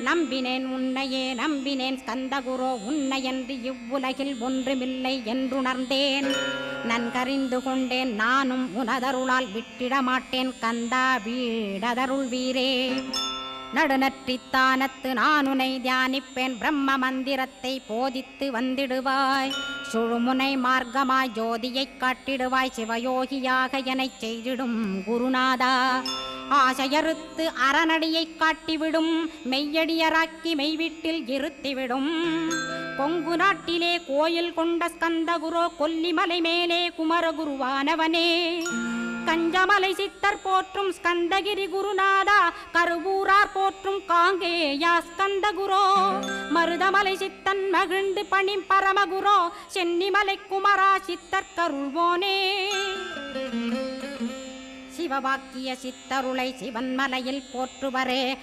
நம்பினேன் உன்னையே நம்பினேன் ஸ்கந்தகுரோ உன்னையன்றி இவ்வுலகில் ஒன்றுமில்லை என்றுணர்ந்தேன். நன்கறிந்து கொண்டேன் நானும் உனதருளால் விட்டிட மாட்டேன் கந்தா வீடதருள் வீரே. நடுநற்றித்தானத்து நானுனை தியானிப்பேன் பிரம்ம மந்திரத்தை போதித்து வந்திடுவாய். சுழுமுனை மார்க்கமாய் ஜோதியைக் காட்டிடுவாய் சிவயோகியாக எனச் செய்திடும் குருநாதா. ஆசையறுத்து அறநடியைக் காட்டிவிடும் மெய்யடியராக்கி மெய்வீட்டில் இருத்திவிடும். கொங்கு நாட்டிலே கோயில் கொண்ட ஸ்கந்தகுரோ கொல்லிமலை மேலே குமரகுருவானவனே. கஞ்சமலை சித்தர் போற்றும் ஸ்கந்தகிரி குருநாதா கருவூரார் போற்றும் காங்கேயா ஸ்கந்தகுரோ. மருதமலை சித்தன் மகிழ்ந்து பணி பரமகுரோ சென்னிமலை குமரா சித்தர் கருள்வோனே. சிவவாக்கிய சித்தருளை சிவன்மலையில் போற்றுவரே.